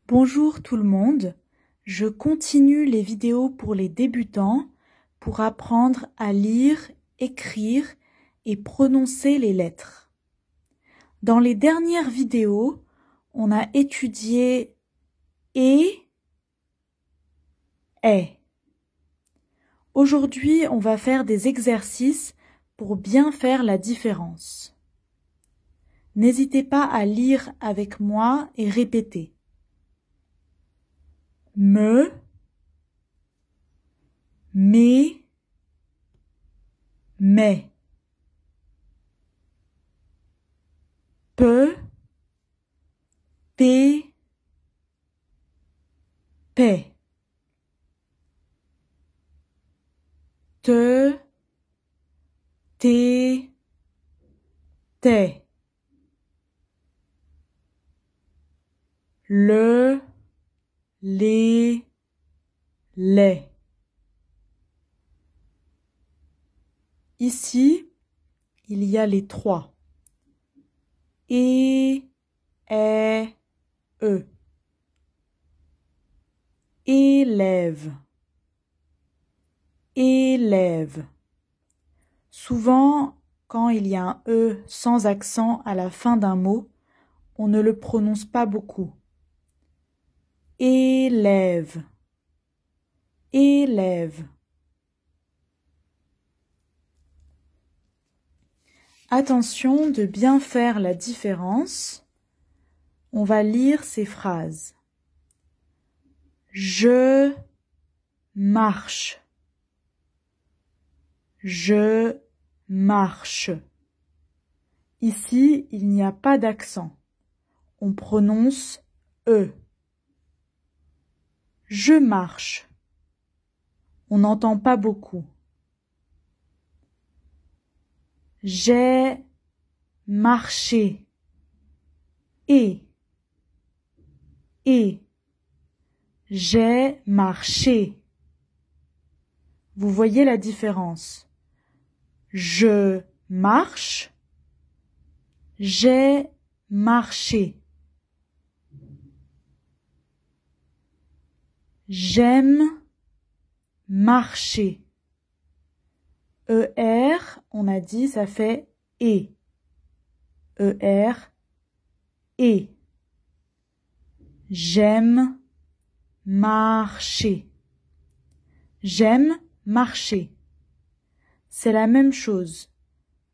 Bonjour tout le monde, je continue les vidéos pour les débutants pour apprendre à lire, écrire et prononcer les lettres. Dans les dernières vidéos, on a étudié et, est. Aujourd'hui, on va faire des exercices pour bien faire la différence. N'hésitez pas à lire avec moi et répéter. Me, mais, peu, p, paix, te, té, tais, le, les, les. Ici, il y a les trois. Et, est, e. Élève, élève. Souvent, quand il y a un E sans accent à la fin d'un mot, on ne le prononce pas beaucoup. Élève, élève. Attention de bien faire la différence. On va lire ces phrases. Je marche. Je marche. Ici, il n'y a pas d'accent. On prononce E. Je marche. On n'entend pas beaucoup. J'ai marché. Et. J'ai marché. Vous voyez la différence. Je marche. J'ai marché. J'aime marcher. ER, on a dit, ça fait et. ER, et. J'aime marcher. J'aime marcher. C'est la même chose.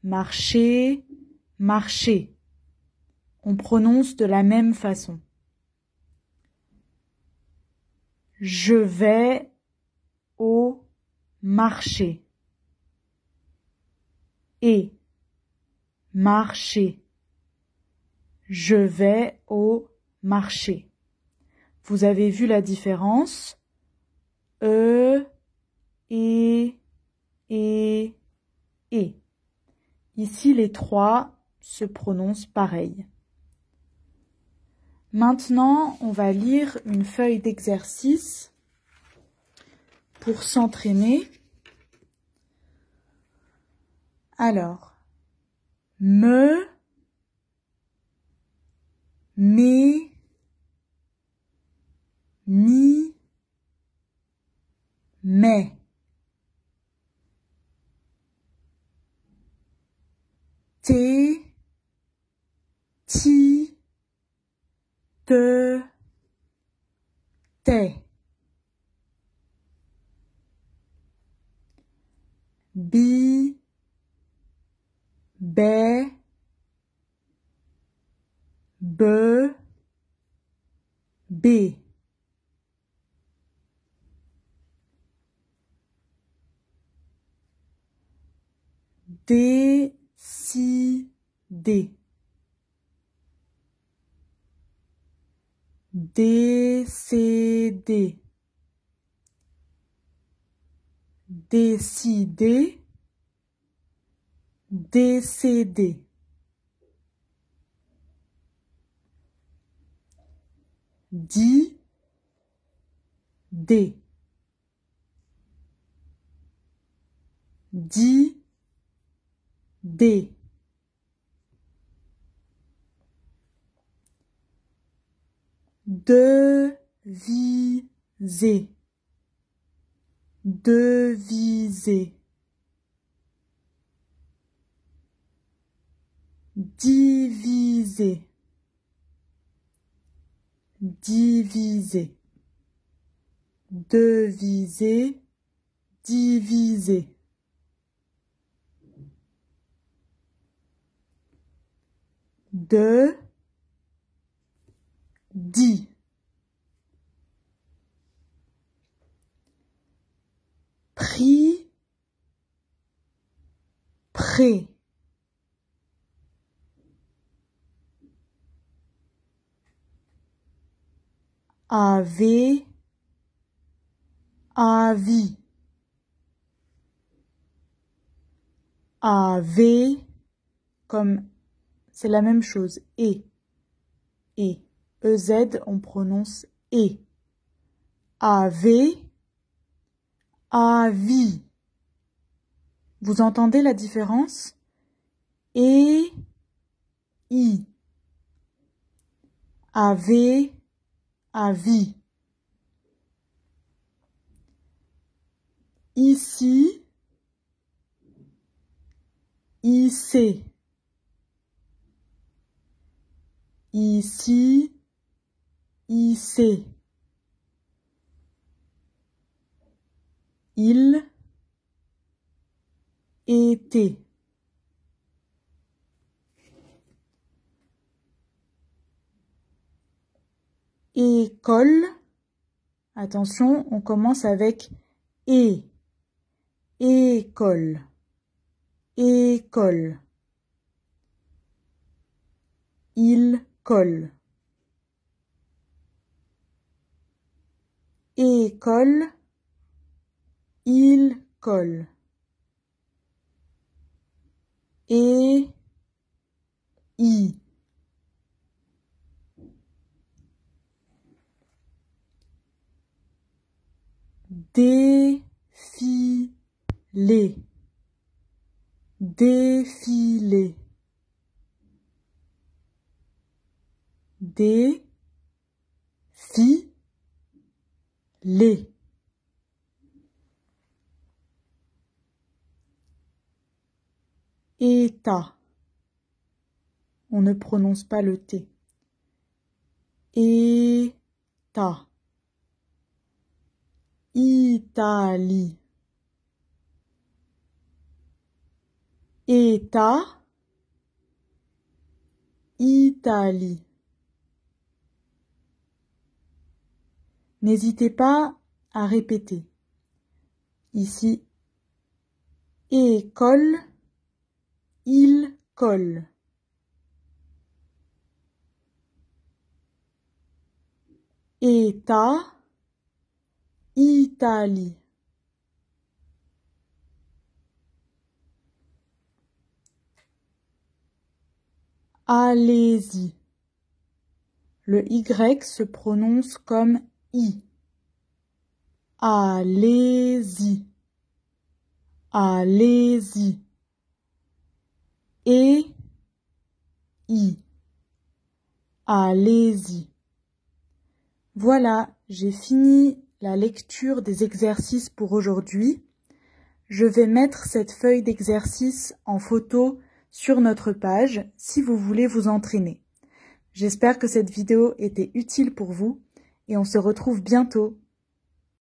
Marcher, marcher. On prononce de la même façon. Je vais au marché. Et marcher. Je vais au marché. Vous avez vu la différence? E, et. Ici, les trois se prononcent pareil. Maintenant, on va lire une feuille d'exercice pour s'entraîner. Alors, me, mais, mi, mais. T, ti, te, tais. Bi, bé, be, bé. Décider. Décéder. Décider. Décéder. Dit. Dé. Dit. Dé. deviser, deviser, diviser, diviser, deviser, diviser. De, di. Pris, prêt. Avait, avis. Avait, comme c'est la même chose, et. EZ, on prononce et. Avait, avis. Vous entendez la différence? Et, i. Avait, avis. Ici, ici. Ici, ici. Il était. École. Attention, on commence avec et. École. École. Il colle. École. Il colle. Et i. Défiler. Défiler. Défiler. État. On ne prononce pas le T. État. Italie. État. Italie. N'hésitez pas à répéter. Ici, école, il colle. État, Italie. Allez-y. Le Y se prononce comme I. Allez-y. Allez-y. Et I. Allez-y. Voilà, j'ai fini la lecture des exercices pour aujourd'hui. Je vais mettre cette feuille d'exercice en photo sur notre page si vous voulez vous entraîner. J'espère que cette vidéo était utile pour vous et on se retrouve bientôt.